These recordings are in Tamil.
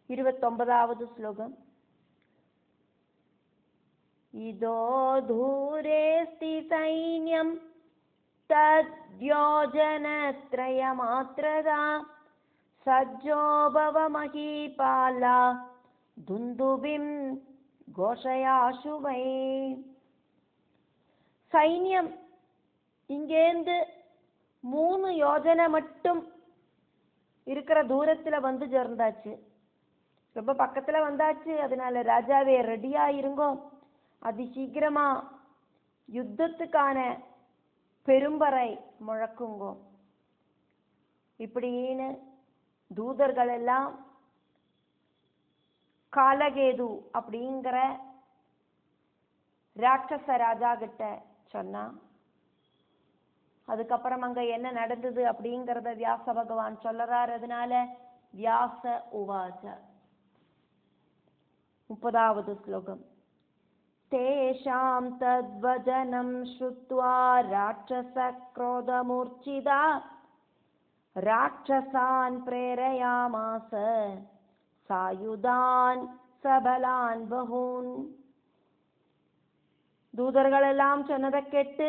29வது ശ്ലോകം. ഇതോ ദൂരേസ്തി സൈന്യം തദ്യോജനത്രയമാത്രതാ സജ്ജോ ഭവ മഹീപാല ദുന്ദുബിം ഘോഷയാശുവൈ. சைன்யம் இங்கேந்து 3 யோஜனை மட்டும் இருக்கிற தூரத்துல வந்து சேர்ந்தாச்சு. ரொம்ப பக்கத்துல வந்தாச்சு. அதனால ராஜாவே ரெடியா இருங்கோ, அதிசீக்கிரமா யுத்தத்துக்கான பெரும்பறை முழக்குங்கோ இப்படின்னு தூதர்கள் எல்லாம் காலகேது அப்படிங்கிற ராட்சச ராஜா கிட்ட சொன்னா. அதுக்கப்புறம் அங்க என்ன நடந்தது அப்படிங்கறத வியாச பகவான் சொல்லறார். அதனால வியாச உவாச. 30வது ஸ்லோகம். தேஷாம் தத்வஜனம் ஸ்ருத்வா ராட்சச க்ரோதமூர்ச்சிதா ராட்சசான் பிரேரயாமாச சாயுதான் சபலான் பகூன். தூதர்கள் எல்லாம் சொன்னதை கேட்டு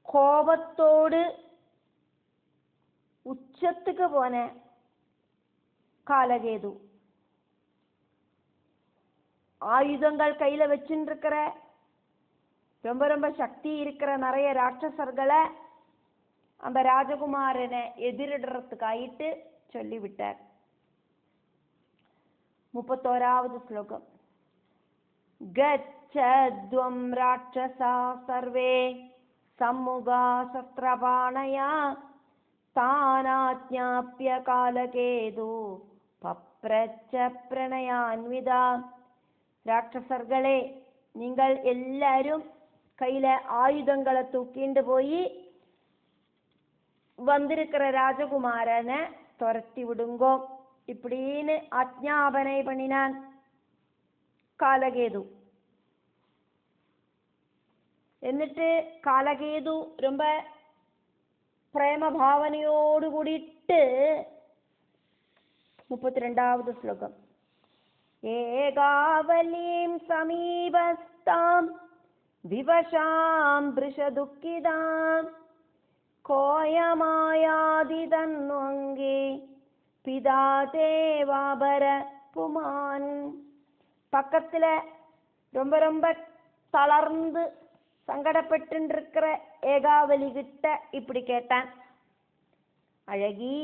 கோபத்தோடு உச்சத்துக்கு போன காலகேது ஆயுதங்கள் கையில வச்சுட்டு இருக்கிற ரொம்ப ரொம்ப சக்தி இருக்கிற நிறைய ராட்சசர்களை அந்த ராஜகுமாரனை எதிரிடுறதுக்காயிட்டு சொல்லிவிட்டார். 31வது ஸ்லோகம். கச்சத்வம் ராட்சசா சர்வே சம்முகா சஸ்திரபாணயா தானாஜ்ஞாப்ய காலகேது பப்ரச்ச பிரணயான்விதா. ராட்சசர்களே, நீங்கள் எல்லாரும் கையில ஆயுதங்களை தூக்கிண்டு போய் வந்திருக்கிற ராஜகுமாரனை துரத்தி விடுங்கோ இப்படின்னு ஆஜ்ஞாபனை பண்ணினான் காலகேது. എന്നിട്ട് കാലകേതു ரொம்ப പ്രേമ ഭാവനയോട് കൂടിയിട്ട് 32வது ശ്ലോകം. ഏകാവലീം സമീപസ്ഥാം വിവശാം വൃഷദുഃഖിതാം കോയമായാദിതന്വംഗേ പിതാതേവാപര പുമാൻ. பக்கத்துல ரொம்ப ரொம்ப தளர்ந்து சங்கடப்பட்டு இருக்கிற ஏகாவலி கிட்ட இப்படி கேட்டான். அழகி,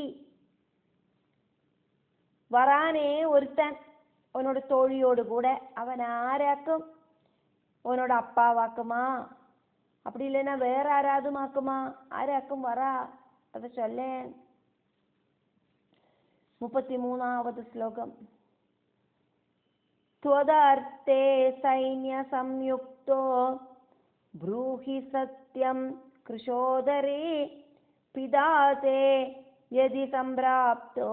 வரானே ஒருத்தன் உன்னோட தோழியோடு கூட, அவன் ஆராக்கும்? உன்னோட அப்பாவாக்குமா, அப்படி இல்லைன்னா வேற ஆராதுமாக்குமா? ஆராக்கும் வரா, அத சொல்லேன். 33வது ஸ்லோகம். त्वदर्थे सैन्य संयुक्तो ब्रूहि सत्यं कृशोदरे पिदाते यदि संप्राप्तो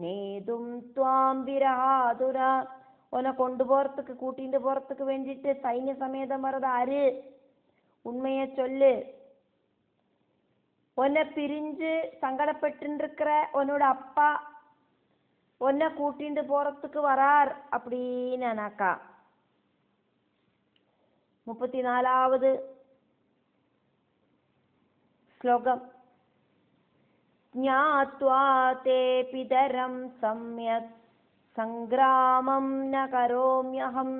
नेदुम त्वां विरहादुरा. உன்னை கொண்டு போறதுக்கு கூட்டிட்டு போறதுக்கு வேண்டிட்டு சைன்ய சமேதம் வர்றது ஆறு? உண்மைய சொல்லு. உன்னை பிரிஞ்சு சங்கடப்பட்டு இருக்கிற உன்னோட அப்பா உன்னை கூட்டிட்டு போறதுக்கு வரார் அப்படின்னாக்கா. 34வது ஸ்லோகம். ஞாத்வா தே பிதரம் சம்யக் சங்கிராமம் ந கரோம்யஹம்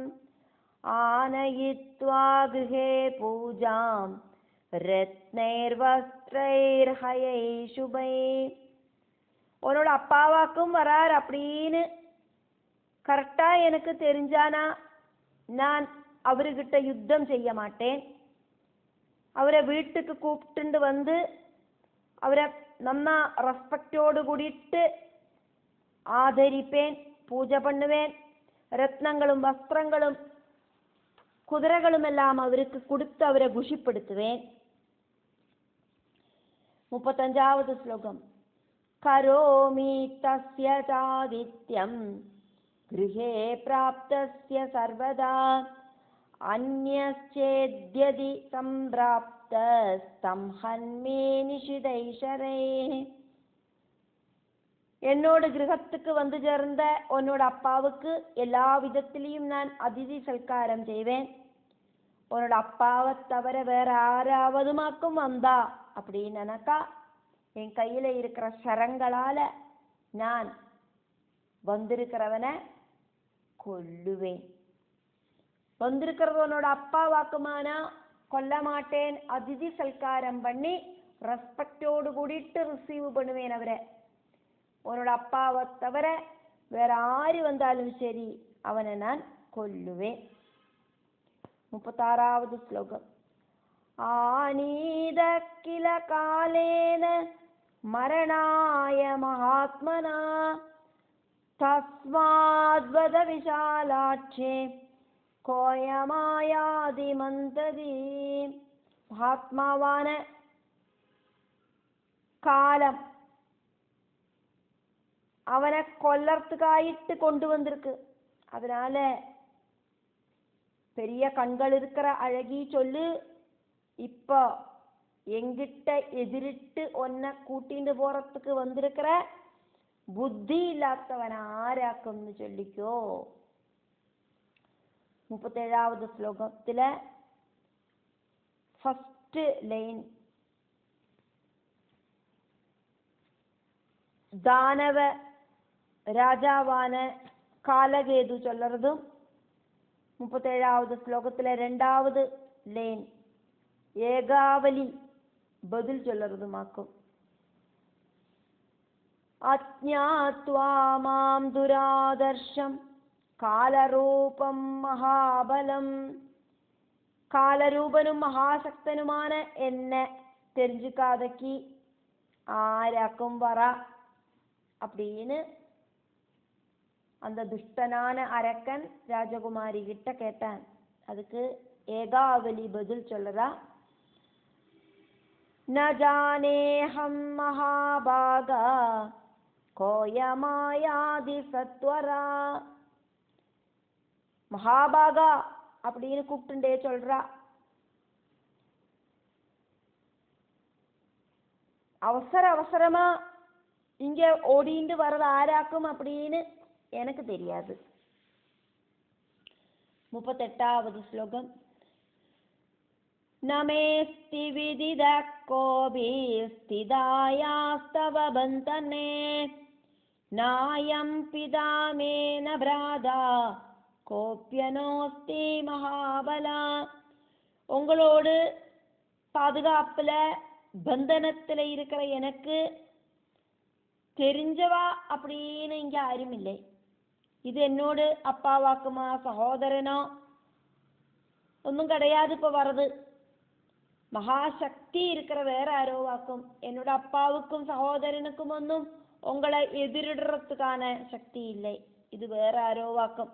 ஆனயித்வா கிருஹே பூஜாம் ரத்னைர்வஸ்திரைர்ஹயை சுபை. உன்னோட அப்பாவாக்கும் வரார் அப்படின்னு கரெக்டா எனக்கு தெரிஞ்சானா நான் அவர்கிட்ட யுத்தம் செய்ய மாட்டேன். அவரை வீட்டுக்கு கூப்பிட்டு வந்து அவரை நன்னா ரெஸ்பெக்டோடு கூடிட்டு ஆதரிப்பேன், பூஜை பண்ணுவேன். ரத்னங்களும் வஸ்திரங்களும் குதிரைகளும் எல்லாம் அவருக்கு கொடுத்து அவரை குஷிப்படுத்துவேன். 35வது ஸ்லோகம். கரோமி தஸ்ய சாதித்யம் கிருஹே பிராப்தஸ்ய சர்வதா அன்யச்சேத்யதி சம்பிராப்தஸ்தம் ஹன்மே நிஷிதைஷரே. என்னோட கிரகத்துக்கு வந்து சேர்ந்த உன்னோட அப்பாவுக்கு எல்லா விதத்திலையும் நான் அதிதி சல்காரம் செய்வேன். உன்னோட அப்பாவை தவிர வேற யாராவதுமாக்கும் வந்தா அப்படின்னாக்கா என் கையில இருக்கிற சரங்களால நான் வந்திருக்கிறவனை கொல்லுவேன். வந்திருக்கிறது உன்னோட அப்பா வாக்குமானா கொல்ல மாட்டேன். அதிதி சல்காரம் பண்ணி ரெஸ்பெக்டோடு கூடிட்டு ரிசீவ் பண்ணுவேன் அவரை. உன்னோட அப்பாவை தவிர வேற ஆறு வந்தாலும் சரி அவனை நான் கொல்லுவேன். 36வது ஸ்லோகம். ஆனீத கில காலேன மரணாய மகாத்மனா தஸ்மாத்வத விஷாலாட்சே கோயமாயாதி மந்ததி. மகாத்மாவான காலம் அவனை கொல்லறதுக்காயிட்டு கொண்டு வந்திருக்கு. அதனால பெரிய கண்கள் இருக்கிற அழகி சொல்லு, இப்போ எங்கிட்ட எதிரிட்டு ஒன்ன கூட்டிட்டு போறதுக்கு வந்திருக்கிற புத்தி இல்லாதவன் ஆராக்கும்னு சொல்லிக்கோ. 37வது ஸ்லோகத்துல ஃபர்ஸ்ட் லைன் தானவ ராஜாவான காலகேது சொல்றதும் 37வது ஸ்லோகத்துல 2வது லைன் ஏகாவலி பதில் சொல்றதுமாக்கும். அஜ்ஞாத்வா மாம் துராதர்ஷம் காலரூபம் மகாபலம். காலரூபனும் மகாசக்தனுமான என்ன தெரிஞ்சுக்காதக்கி ஆராக்கும் வரா அப்படின்னு அந்த துஷ்டனான அரக்கன் ராஜகுமாரி கிட்ட கேட்டான். அதுக்கு ஏகாவலி பதில் சொல்றா, ந ஜானேஹம் மகாபாகா கோயமாயாதி சத்வரா. மகாபாகா அப்படின்னு கூப்பிட்டுண்டே சொல்றா. அவசர அவசரமா இங்க ஓடிண்டு வர்றது ஆராக்கும் அப்படின்னு எனக்கு தெரியாது. 38வது ஸ்லோகம். நமேஸ்தி விதித கோபி ஸ்திதாயாஸ்தவ பந்தனே நாயம் பிதாமேன பிராதா கோப்யனோஸ்தி மகாபலா. உங்களோடு பாதுகாப்புல பந்தனத்துல இருக்கிற எனக்கு தெரிஞ்சவா அப்படின்னு இங்க யாரும் இல்லை. இது என்னோடு அப்பாவாக்குமா சகோதரனோ ஒன்றும் கிடையாது. இப்போ வர்றது மகாசக்தி இருக்கிற வேற யாரோ வாக்கும். என்னோட அப்பாவுக்கும் சகோதரனுக்கும் ஒன்றும் உங்களை எதிரிடுறதுக்கான சக்தி இல்லை. இது வேற யாரோ வாக்கும்.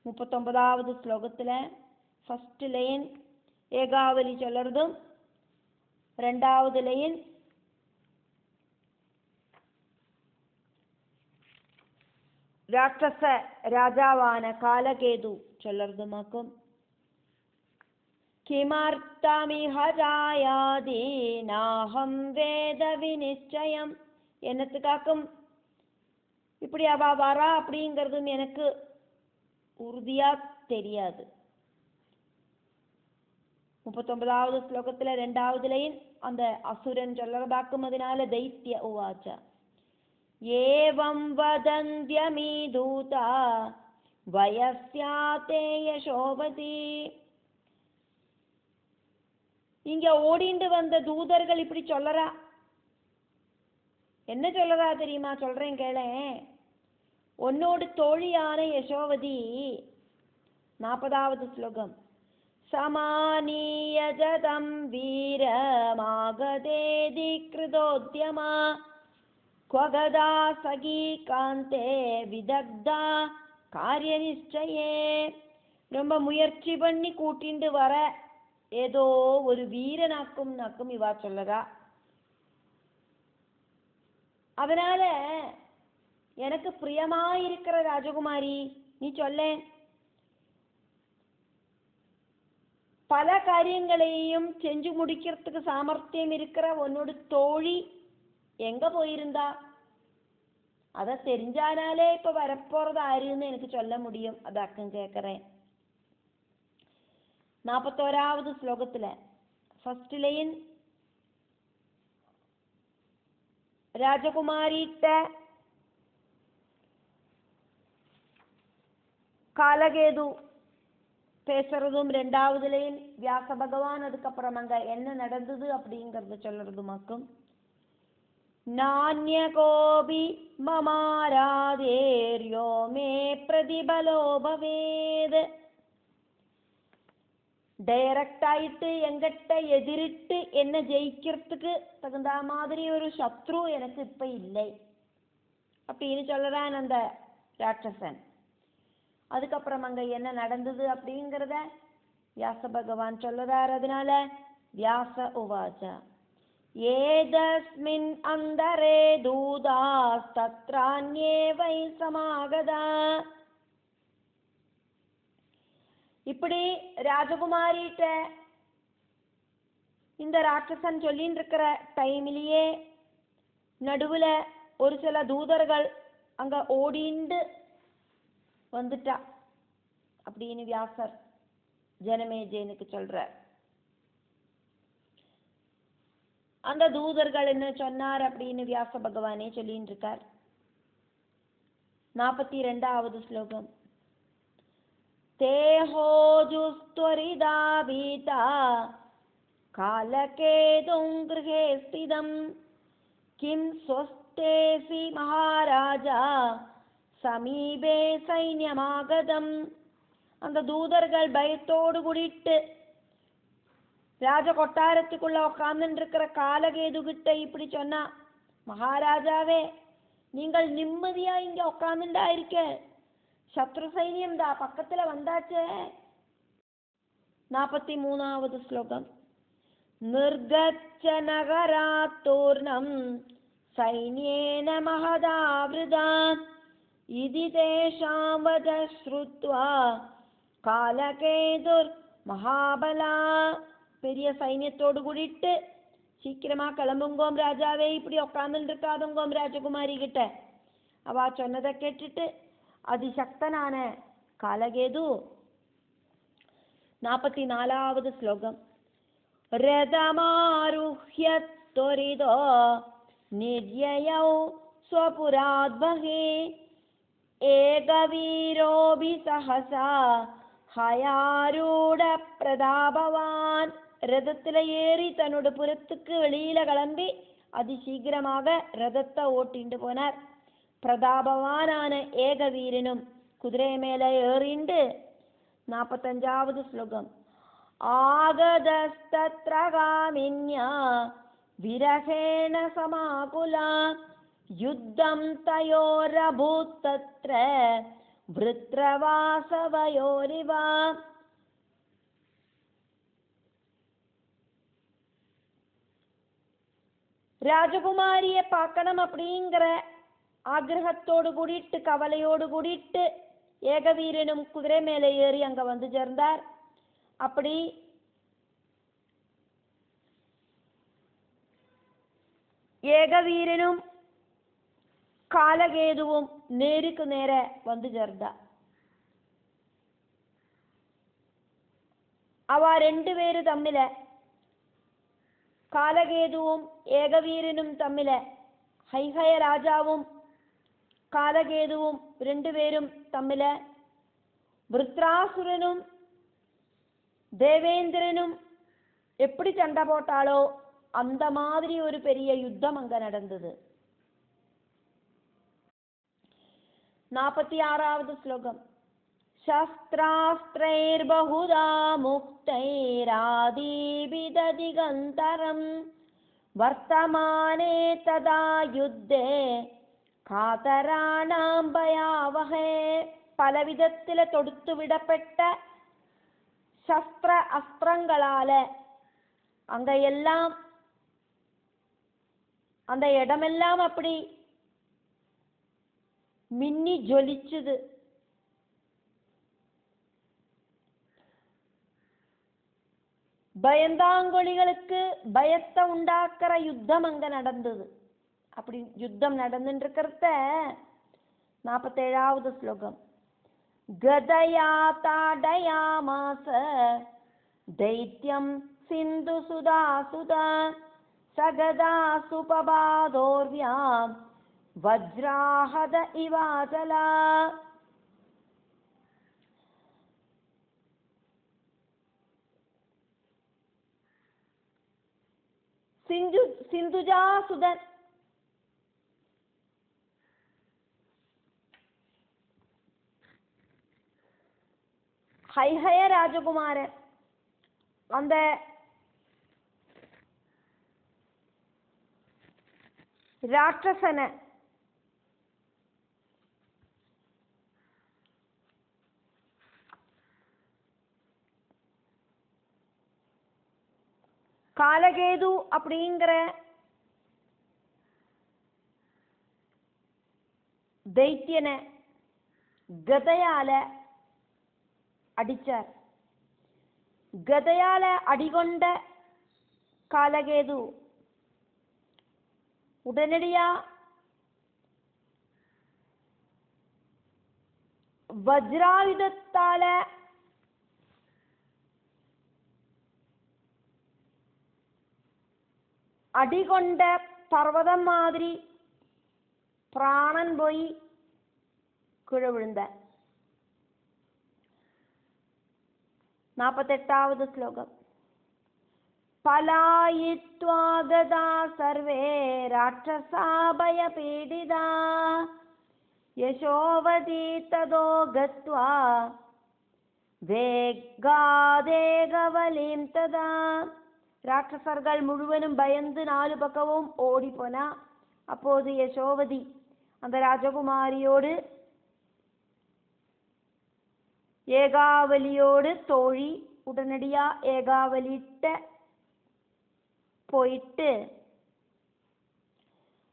39வது ஸ்லோகத்துல ஃபர்ஸ்ட் லைன் ஏகாவலி சொல்றதும் 2வது லைன் ராட்சச ராஜாவான காலகேது சொல்றதுமாக்கும். கிமர்த்தமிஹ ஜாயாதி நாஹம் வேத விநிச்சயம். என்னத்துக்காக்கும் இப்படி அவ வரா அப்படிங்கிறதும் எனக்கு உறுதியா தெரியாது. 39வது ஸ்லோகத்துல 2வது லைன் அந்த அசுரன் சொல்றதாக்கும். அதனால தைத்திய உவாச்ச ஏவம் வதந்த்யமீ தூதா வயஸ்யாதே யசோபதி. இங்க ஓடிண்டு வந்த தூதர்கள் இப்படி சொல்லறா. என்ன சொல்லறா தெரியுமா? சொல்றேன் கேளேன். உன்னோடு தோழியான யசோவதி 40வது ஸ்லோகம். சமானீயஜதம் வீரமாகதேதி கிருதோத்யமா குவகதா சகி காந்தே விதக்தா காரிய நிச்சயே. ரொம்ப முயற்சி பண்ணி கூட்டிண்டு வர ஏதோ ஒரு வீரனாக்கும் நாக்கும் இவா சொல்லறா. அதனால எனக்கு பிரியமாயிருக்கிற ராஜகுமாரி நீ சொல்ல. பல காரியங்களையும் செஞ்சு முடிக்கிறதுக்கு சாமர்த்தியம் இருக்கிற உன்னோட தோழி எங்க போயிருந்தா? அதை தெரிஞ்சானாலே இப்ப வரப்போறது ஆருன்னு எனக்கு சொல்ல முடியும். அதாக்கும் கேட்கிறேன். 41வது ஸ்லோகத்துல ஃபர்ஸ்ட் லைன் ராஜகுமாரிட்ட காலகேது பேசுறதும், 2வது லைன் வியாச பகவான் அதுக்கப்புறம் அங்க என்ன நடந்தது அப்படிங்கறத சொல்றதுமாக்கும். நான்யகோபி மமாராதேர்யோ மே பிரதிபலோ பவேத். டைரக்ட் ஆயிட்டு எங்கிட்ட எதிரிட்டு என்ன ஜெயிக்கிறதுக்கு தகுந்த மாதிரி ஒரு சத்ரு எனக்கு இப்ப இல்லை அப்படின்னு சொல்றான் அந்த ராட்சசன். அதுக்கப்புறம் அங்க என்ன நடந்தது அப்படிங்கிறத வியாச பகவான் சொல்லுறார். அதனால வியாச உவாச்ச ஏதஸ்மின் அந்தரே தூதாஸ்தத்ராண்யே வை சமாகதா. இப்படி ராஜகுமாரிட்ட இந்த ராட்சசன் சொல்லின்னு இருக்கிற டைம்லயே நடுவுல ஒரு சில தூதர்கள் அங்க ஓடிண்டு வந்துட்டா அப்படின்னு வியாசர் ஜனமேஜயனுக்கு சொல்றார். அந்த தூதர்கள் என்ன சொன்னார் அப்படின்னு வியாச பகவானே சொல்லின்னு இருக்கார். 42வது ஸ்லோகம் தேஹோஜுஸ்த்வரிதா பீதா காலகேதும் கிருஹே ஸ்திதம் கிம் ஸ்வஸ்தேசி மகாராஜா சமீபே சைன்யமாகதம். அந்த தூதர்கள் பயத்தோடு கூடிட்டு ராஜ கொட்டாரத்துக்குள்ள உட்கார்ந்து இருக்கிற காலகேது கிட்ட இப்படி சொன்னா, மகாராஜாவே நீங்கள் நிம்மதியா இங்க உட்கார்ந்துண்டா இருக்க, சத்ரு சைன்யம் தான் பக்கத்துல வந்தாச்சே. 43வது ஸ்லோகம் நிர்கச்ச நகராத்தூர்ணம் சைன்யேன மகதாவ்ருதா இதி தேஷாம் வத ஸ்ருத்வா காலகேதுர் மகாபலா. பெரிய சைன்யத்தோடு கூடிட்டு சீக்கிரமா கிளம்புங்கோம் ராஜாவே, இப்படி உட்கார்ந்து இருக்காதுங்கோம் ராஜகுமாரி கிட்ட. அவ சொன்னதை கேட்டுட்டு அதிசக்தனான காலகேது 44வது ஸ்லோகம் ரதமாருஹ்ய த்வரிதோ நிர்யயௌ ஸ்வபுராத்பஹே ஏகவீரோபி சஹசா ஹயாரூட பிரதாபவான். ரதத்துல ஏறி தன்னோட புறத்துக்கு வெளியில கிளம்பி அதிசீக்கிரமாக ரதத்தை ஓட்டிண்டு போனார். பிரதாபவானான ஏகவீரனும் குதிரை மேல ஏறிண்டு. 45வது ஸ்லோகம் ஆகதஸ்தத்ரகாமின்யா விரகேண சமாகுலா யுத்தம் தயோரபூத் தத்ர விருத்ரவாசவயோரிவா. ராஜகுமாரிய பார்க்கணும் அப்படிங்கிற ஆகிரகத்தோடு கூடிட்டு கவலையோடு கூடிட்டு ஏகவீரனும் குதிரை மேலே ஏறி அங்க வந்து சேர்ந்தார். அப்படி ஏகவீரனும் காலகேதுவும் நேருக்கு நேர வந்து சேர்ந்தா. அவ 2 പേര് തമ്മില് കാലകേതുവും ഏകവീരനും തമ്മില് ഹൈഹയ രാജാവും കാലകേതുവും 2 പേരും തമ്മില് വൃത്രാസുരനും தேவேந்திரனும் எப்படி சண்டை போட்டாலோ அந்த மாதிரி ஒரு பெரிய யுத்தம் அங்க நடந்தது. 46வது ஸ்லோகம் சஸ்திராஸ்திரைர்பகுதா முக்தைராதீபிததிகந்தரம் வர்த்தமானே ததா யுத்தே காதராணாம் பயாவஹே. பலவிதத்தில தொடுத்து விடப்பட்ட சஸ்திர அஸ்திரங்களால அங்க எல்லாம் அந்த இடமெல்லாம் அப்படி மின்னி ஜொலிச்சுது. பயந்தாங்கொழிகளுக்கு பயத்தை உண்டாக்குற யுத்தம் அங்க நடந்தது. அப்படி யுத்தம் நடந்துட்டு இருக்கிறத 47வது ஸ்லோகம். கதயா தாடயாமாச தைத்யம் சிந்து சுதாசுதா சகதா சுபபாதோர்வ்யாம் வஜ்ராஹத இவாசலா. സിന്ധുജാസുതൻ ഹൈഹയ രാജകുമാരൻ அந்த ராட்சசனை காலகேது அப்படிங்கிற தைத்தியனை கதையால அடிச்சார். கதையால அடிகொண்ட காலகேது உடனடியா வஜ்ராயுதத்தால அடிகொண்ட பர்வதம் மாதிரி பிராணன் போய் கீழே விழுந்த. 48வது ஸ்லோகம். பலாயித்வா கதா சர்வே ராட்சசா பயபீடிதா யசோவதி ததோ கத்வா வேகாதேகவலீம் ததா. ராட்சசர்கள் முழுவதும் பயந்து 4 பக்கமும் ஓடி போனா. அப்போது யசோவதி அந்த ராஜகுமாரியோடு ஏகாவலியோடு தோழி உடனடியா ஏகாவலிட்ட போயிட்டு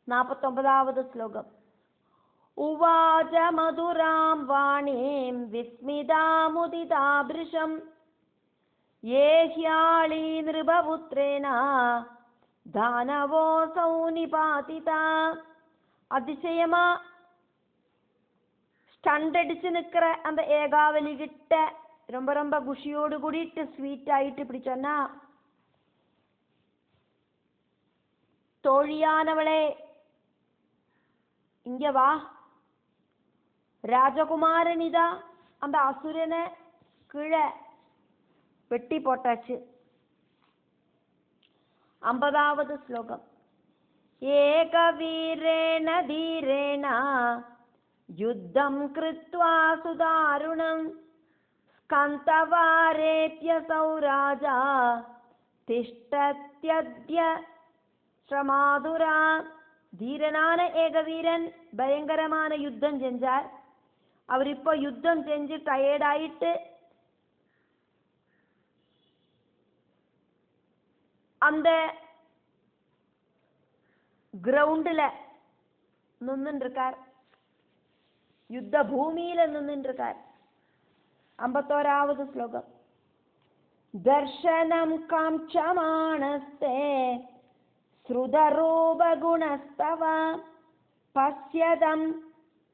49வது ஸ்லோகம். உவாச மதுராம் வாணீம் விஸ்மிதாமுதிதாபிருஷம் ஏஹ்யாளி நிருபபுத்ரேனா தானவோசௌ நிபாதிதா. அதிசயமா ஸ்டண்ட் அடிச்சு நிக்கிற அந்த ஏகாவலி கிட்ட ரொம்ப ரொம்ப குஷியோடு கூடிட்டு ஸ்வீட் ஆயிட்டு இப்படி சொன்னா, தோழியானவளே இங்க வா, ராஜகுமாரனிதா அந்த அசுரனை கீழே வெட்டி போட்டாச்சு. 50வது ஸ்லோகம். ஏகவீரேண தீரேண யுத்தம் கிருத்வா சுதாருணம் ஸ்கந்தவாரேத்யசௌ ராஜா திஷ்டத்யத்ய ஸ்ரமாதுரா. தீரனான ஏகவீரன் பயங்கரமான யுத்தம் செஞ்சார். அவர் இப்போ யுத்தம் செஞ்சு டயர்டாயிட்டு அந்த கிரவுண்டில் நின்றுருக்கார், யுத்த பூமியில நின்றுருக்கார். 51வது ஸ்லோகம். தர்ஷனம் காம்சமானஸ்தே ஸ்ருதரூபகுணஸ்தவ பஸ்யதம்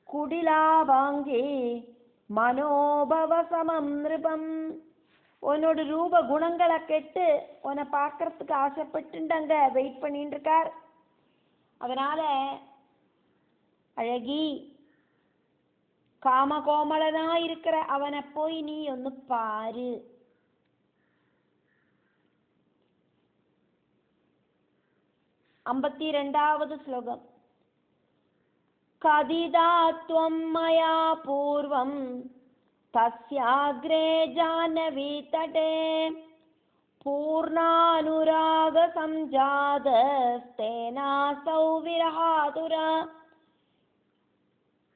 குடிலாவாங்கி மனோபவ சமம் நிருபம். உன்னோட ரூப குணங்களை கேட்டு உன்னை பார்க்கறதுக்கு ஆசைப்பட்டுங்க வெயிட் பண்ணிட்டு இருக்கார். அதனால அழகி காமகோமலனா இருக்கிற அவனை போய் நீ ஒன்னு பாரு. 52வது ஸ்லோகம். கதிதாத்வம் மயா பூர்வம் தஸ்யாக்ரே ஜானவி தடே பூர்ணானுராக சம்ஜாதஸ்தேனாசௌ விரஹாதுரா.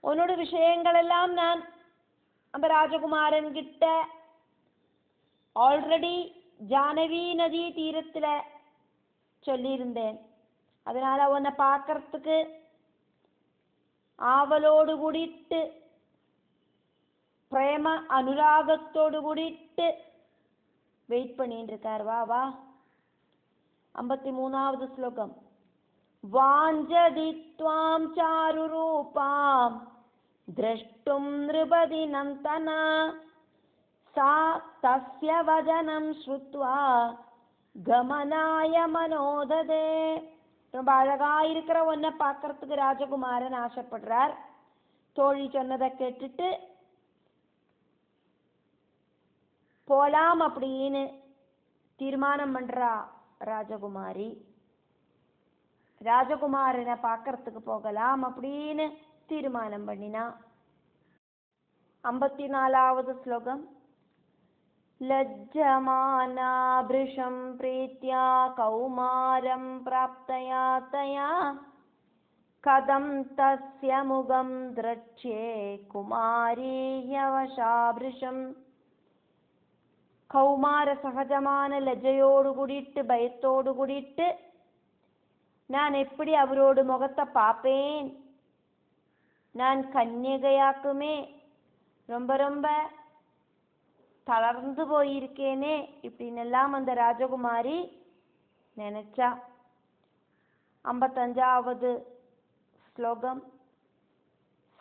உன்னோட விஷயங்கள் எல்லாம் நான் அந்த ராஜகுமாரன் கிட்ட ஆல்ரெடி ஜானவி நதி தீரத்துல சொல்லியிருந்தேன். அதனால உன்னை பார்க்கறதுக்கு ஆவலோடு கூடிட்டு பிரேம அனுராகத்தோடு கூடிட்டு வெயிட் பண்ணிட்டு இருக்கார். வா வா. 53வது ஸ்லோகம். വാഞ്ചതി ത്വാം ചാരുരൂപാം ദ്രഷ്ടും നൃപതി നന്ദന സാ തസ്യ വചനം ശ്രുത്വാ கமனாய மனோததே. ரொம்ப அழகா இருக்கிற ஒன்ன பார்க்கறதுக்கு ராஜகுமாரன் ஆசைப்படுறார். தோழி சொன்னதை கேட்டுட்டு போலாம் அப்படின்னு தீர்மானம் பண்றா ராஜகுமாரி. ராஜகுமாரனை பார்க்கறதுக்கு போகலாம் அப்படின்னு தீர்மானம் பண்ணினா. 54வது ஸ்லோகம். लज्जमाना भृशं प्रीत्या कौमारं प्राप्तया तया कदं तस्य मुगं द्रक्ष्ये कुमारी யவசாபிருஷம். கௌமார சகஜமான லஜ்ஜையோடு கூடிட்டு பயத்தோடு கூடிட்டு நான் எப்படி அவரோடு முகத்தை பார்ப்பேன், நான் கன்னிகையாக்குமே, ரொம்ப ரொம்ப தளர்ந்து போயிருக்கேனே இப்படின்னு எல்லாம் அந்த ராஜகுமாரி நினைச்சா. 55வது ஸ்லோகம்.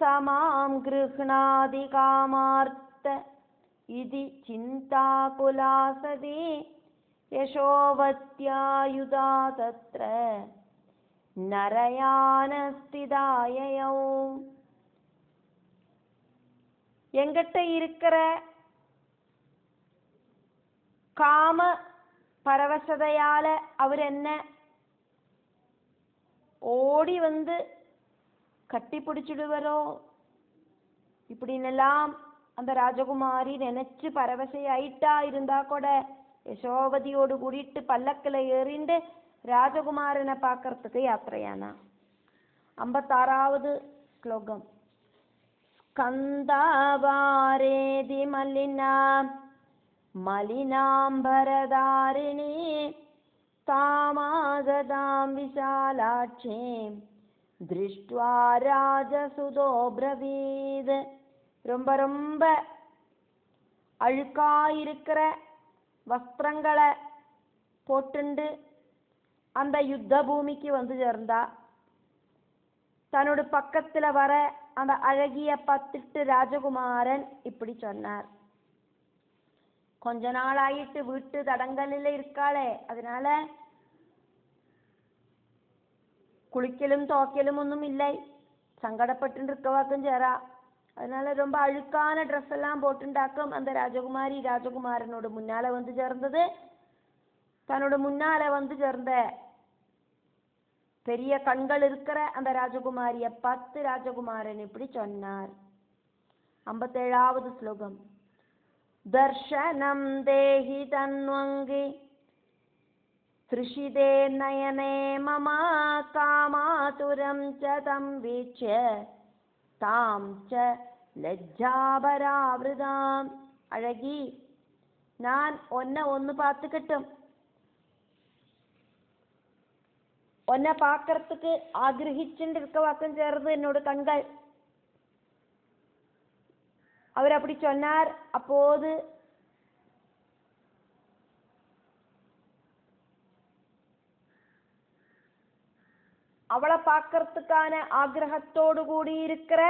சமாம் கிருஹ்ணாதி காமார்த்த இதி சிந்தாகுலாசதி யசோவத்யாயுதா தத்ர நரயானஸ்திதாயயௌ. எங்கிட்ட இருக்கிற காம பரவசதையால அவர் என்ன ஓடி வந்து கட்டி பிடிச்சிடுவரோ இப்படின்னெல்லாம் அந்த ராஜகுமாரி நினைச்சு பரவசையாயிட்டா. இருந்தா கூட யசோவதியோடு கூடிட்டு பல்லக்கில் ஏறிண்டு ராஜகுமாரனை பார்க்கறதுக்கு யாத்திரையானா. 56வது ஸ்லோகம். ஸ்கந்தாபாரேதி மல்லினா மலினாம்பரதாரிணி தாமாகதாம் விஷாலாட்சே திருஷ்ட்வா ராஜசுதோ பிரவீத். ரொம்ப ரொம்ப அழுக்காயிருக்கிற வஸ்திரங்களை போட்டுண்டு அந்த யுத்த பூமிக்கு வந்து சேர்ந்தா. தன்னோட பக்கத்துல வர அந்த அழகிய பார்த்துட்டு ராஜகுமாரன் இப்படி சொன்னார். கொஞ்ச நாள் ஆயிட்டு வீட்டு தடங்கலில் இருக்காளே, அதனால குளிக்கலும் துவைக்கலும் ஒன்றும் இல்லை, சங்கடப்பட்டு இருக்கவாக்கும் சேரா. அதனால ரொம்ப அழுக்கான ட்ரெஸ் எல்லாம் போட்டுண்டாக்கும் அந்த ராஜகுமாரி ராஜகுமாரனோட முன்னால வந்து சேர்ந்தது. தன்னோட முன்னால வந்து சேர்ந்த பெரிய கண்கள் இருக்கிற அந்த ராஜகுமாரிய பார்த்து ராஜகுமாரன் இப்படி சொன்னார். 57வது ஸ்லோகம். தர்ஷனம் தேஹி தன்வங்கி த்ரிஷிதே நயனே மம காமாதுரம் ச தம் வீட்ச தாம் ச லஜ்ஜாபராவிருதாம். அழகி, நான் ஒன்னு பார்த்துக்கிட்டும், ஒன்ன பார்க்கறதுக்கு ஆகிரகிச்சுட்டு இருக்க வாக்கம் சேர்றது என்னோட கண்கள். அவர் அப்படி சொன்னார். அப்போது அவளை பார்க்கறதுக்கான ஆகிரகத்தோடு கூடி இருக்கிற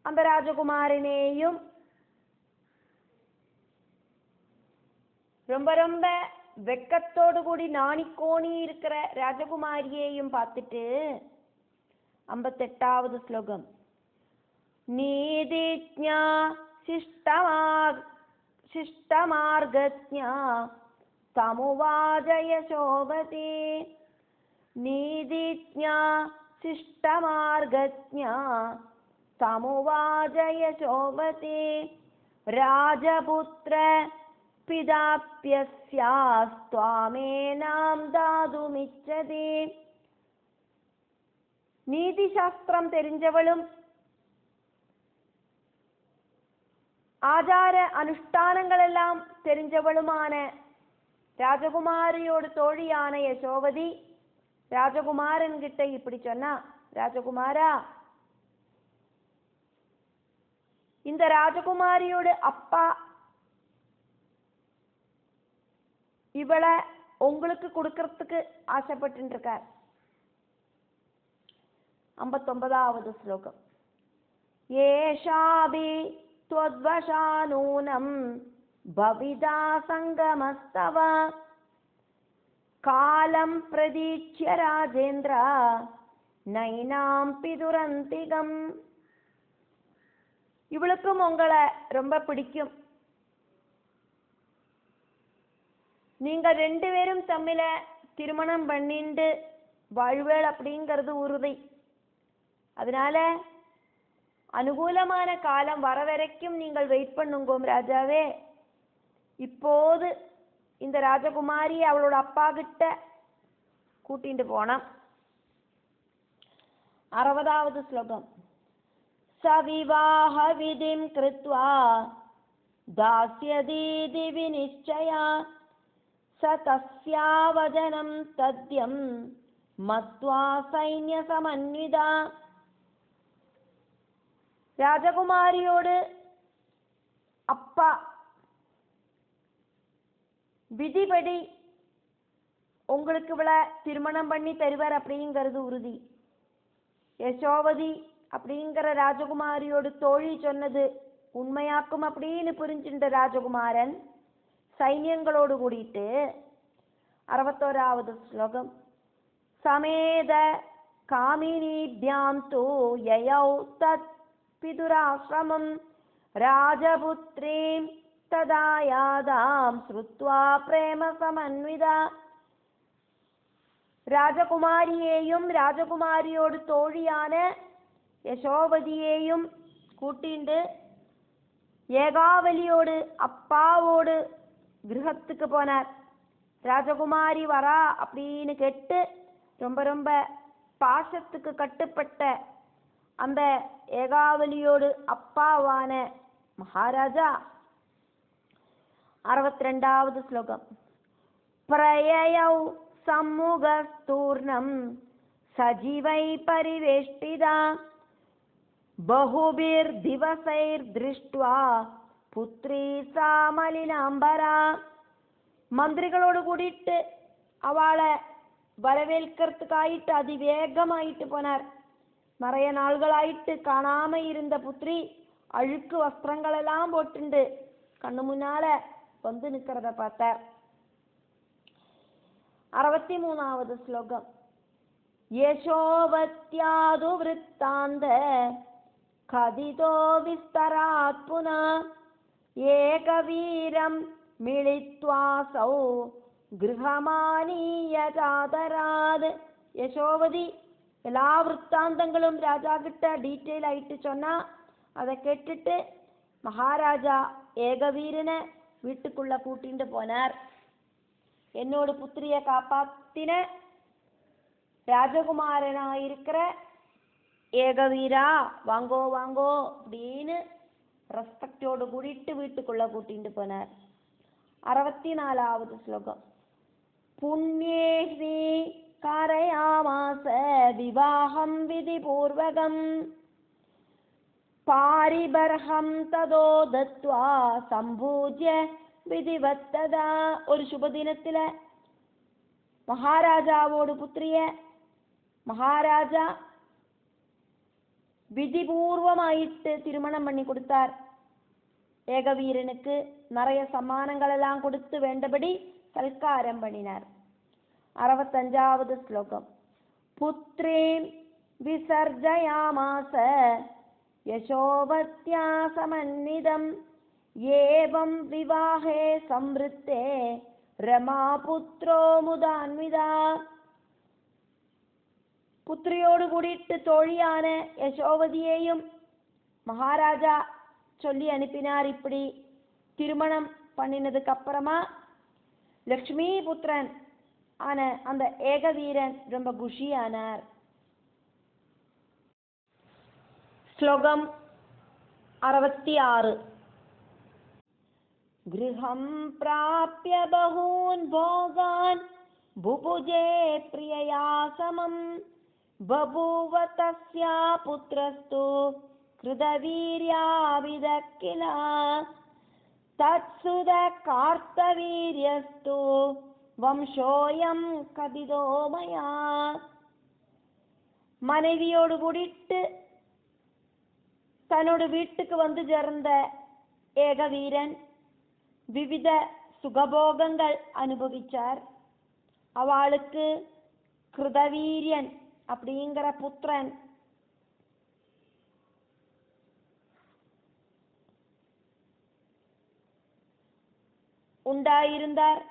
அந்த ராஜகுமாரனையும் ரொம்ப ரொம்ப வெக்கத்தோடு கூடி நாணிக்கோணி இருக்கிற ராஜகுமாரியையும் பார்த்துட்டு 58வது ஸ்லோகம். நீதிஜ்ஞா சிஷ்டமார்கஜ்ஞா தமுவாஜ யசோவதி. நீதிஜ்ஞா சிஷ்டமார்கஜ்ஞா தமுவாஜ யசோவதி ராஜபுத்ர பிதாப்யஸ்யாஸ்த்வாமேனாம் தாதுமிச்சதி. நீதி சாஸ்திரம் தெரிஞ்சவளும் ஆச்சார அனுஷ்டானங்கள் எல்லாம் தெரிஞ்சவளுமான ராஜகுமாரியோடு தோழியான யசோவதி ராஜகுமாரன் கிட்ட இப்படி சொன்னா, ராஜகுமாரா, இந்த ராஜகுமாரியோட அப்பா இவளை உங்களுக்கு கொடுக்கறதுக்கு ஆசைப்பட்டு இருக்கார். 59ാவது ശ്ലോകം. യേഷാഭി ത്വദ്വശാനൂനം ഭവിതാ സംഗമസ്തവ കാലം പ്രതീക്ഷ്യ രാജേന്ദ്ര നൈനാം പിതുരന്തികം. இவளுக்கும் உங்களை ரொம்ப பிடிக்கும். நீங்க 2 பேரும் தம்மில திருமணம் பண்ணிண்டு வாழ்வேள் அப்படிங்கிறது உறுதி. அதனால அனுகூலமான காலம் வர வரைக்கும் நீங்கள் வெயிட் பண்ணுங்கோம் ராஜாவே. இப்போது இந்த ராஜகுமாரி அவளோட அப்பா கிட்ட கூட்டிட்டு போனான். 60வது ஸ்லோகம். சவிவாஹ விதிம் கிருத்வா தாஸ்யதீதி விநிச்சயா ச தஸ்யா வதனம் தத்யம் மத்வா சைன்ய சமன்விதா. ராஜகுமாரியோடு அப்பா விதிபடி உங்களுக்கு இவளை திருமணம் பண்ணி தருவார் அப்படிங்கிறது உறுதி. யசோவதி அப்படிங்கிற ராஜகுமாரியோடு தோழி சொன்னது உண்மையாக்கும் அப்படின்னு புரிஞ்சின்ற ராஜகுமாரன் சைன்யங்களோடு கூடிட்டு 61வது ஸ்லோகம். சமேத காமினிப்யாம் தூ யயௌ தத் பிதுராஸ்ரமம் ராஜபுத்ரீம் ததா யாதாம் ஸ்ருத்வா பிரேம சமன்விதா. ராஜகுமாரியையும் ராஜகுமாரியோடு தோழியான யசோவதியையும் கூட்டிண்டு ஏகாவலியோடு அப்பாவோடு கிரகத்துக்கு போனார். ராஜகுமாரி வரா அப்படின்னு கேட்டு ரொம்ப ரொம்ப பாசத்துக்கு கட்டுப்பட்ட அந்த ஏகாவலியோடு அப்பாவான மகாராஜா 62வது ஸ்லோகம். பிரயயௌ சம்முகஸ்தூர்ணம் சஜீவை பரிவேஷ்டிதா பஹுபிர் திவசைர் திருஷ்டுவா புத்ரி சாமலினாம்பரா. மந்திரிகளோடு கூடிட்டு அவளை வரவேற்கிறதுக்காயிட்டு அதிவேகமாயிட்டு போனார். நிறைய நாள்களாயிட்டு காணாம இருந்த புத்ரி அழுக்கு வஸ்திரங்கள் எல்லாம் போட்டுண்டு கண்ணு முன்னால வந்து நிக்கிறத பார்த்தார். 63வது ஸ்லோகம். யசோவத்யாது விருத்தாந்த கதிதோ விஸ்தராத் புனா ஏகவீரம் மிளித்வாசௌ கிருஹமானீய ஜாதராத். யசோவதி எல்லா விற்த்தாந்தங்களும் ராஜா கிட்ட டீட்டெயில் ஆயிட்டு சொன்னா அதை கேட்டுட்டு மகாராஜா ஏகவீரனை வீட்டுக்குள்ள கூட்டிட்டு போனார். என்னோட புத்திரிய காப்பாத்தின ராஜகுமாரனாயிருக்கிற ஏகவீரா வாங்கோ வாங்கோ அப்படின்னு ரெஸ்பெக்டோடு கூடிட்டு வீட்டுக்குள்ள கூட்டிட்டு போனார். 64வது ஸ்லோகம். புண்ணியேஹி காரயாமாச விவாஹம் விதிபூர்வகம் பாரிபர்ஹம் ததோ தத்வா சம்பூஜ்ய விதிவத்ததா. ஒரு சுபதினத்துல மகாராஜாவோடு புத்திரிய மகாராஜா விதிபூர்வமாயிட்டு திருமணம் பண்ணி கொடுத்தார். ஏகவீரனுக்கு நிறைய சம்மானங்கள் எல்லாம் கொடுத்து வேண்டபடி சல்காரம் பண்ணினார். 65வது ஸ்லோகம். புத்ரீம் விசர்ஜயாமாச யசோவத்யா சமன்விதம் ஏவம் விவாஹே சம்ருத்தே ரமா புத்ரோ முதான்விதா. புத்திரியோடு கூடிட்டு தோழியான யசோவதியையும் மகாராஜா சொல்லி அனுப்பினார். இப்படி திருமணம் பண்ணினதுக்கு அப்புறமா லக்ஷ்மி புத்திரன் ஆன அந்த ஏகவீரன் ரொம்ப குஷியானார். ஸ்லோகம் 66. கிருஹம் ப்ராப்ய பகூன் போகான் புபுஜே பிரியயா சமம் பபூவ தஸ்யா புத்ரஸ்து கிருதவீர்யாவிதக்கிலா தத்சுத கார்த்தவீர்யஸ்து வம்சோயம் கதிதோ மயா. மனைவியோடு கூடிட்டு தன்னோட வீட்டுக்கு வந்து சேர்ந்த ஏகவீரன் விவித சுகபோகங்கள் அனுபவிச்சார். அவளுக்கு கிருதவீரியன் அப்படிங்கிற புத்திரன் உண்டாயிருந்தார்.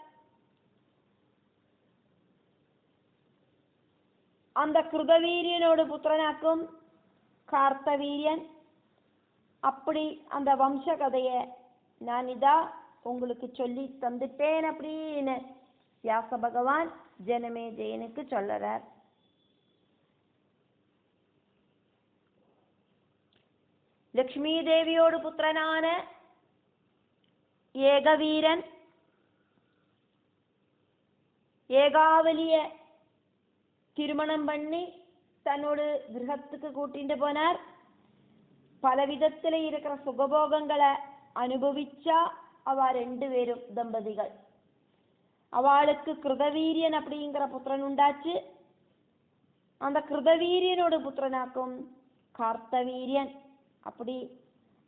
அந்த கிருதவீரியனோட புத்திரனாக்கும் கார்த்தவீரியன். அப்படி அந்த வம்ச கதையை நான் இதா உங்களுக்கு சொல்லி தந்துட்டேன் அப்படின்னு வியாச பகவான் ஜனமேஜயனுக்கு சொல்லறார். லக்ஷ்மி தேவியோடு புத்திரனான ஏகவீரன் ஏகாவலிய திருமணம் பண்ணி தன்னோட கிரகத்துக்கு கூட்டிட்டு போனார். பலவிதத்துல இருக்கிற சுகபோகங்களை அனுபவிச்சா அவ 2 பேரும் தம்பதிகள். அவளுக்கு கிருதவீரியன் அப்படிங்கிற புத்திரன் உண்டாச்சு. அந்த கிருதவீரியனோட புத்திரனாக்கும் கார்த்தவீரியன். அப்படி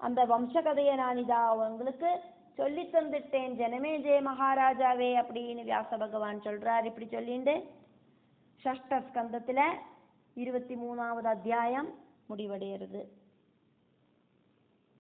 அந்த வம்ச கதையை நான் இதா அவங்களுக்கு சொல்லி தந்துட்டேன் ஜனமேஜய மகாராஜாவே அப்படின்னு வியாச பகவான் சொல்றார். இப்படி சொல்லிட்டு ஷஷ்ட ஸ்கந்தத்துல 23வது அத்தியாயம் முடிவடைகிறது.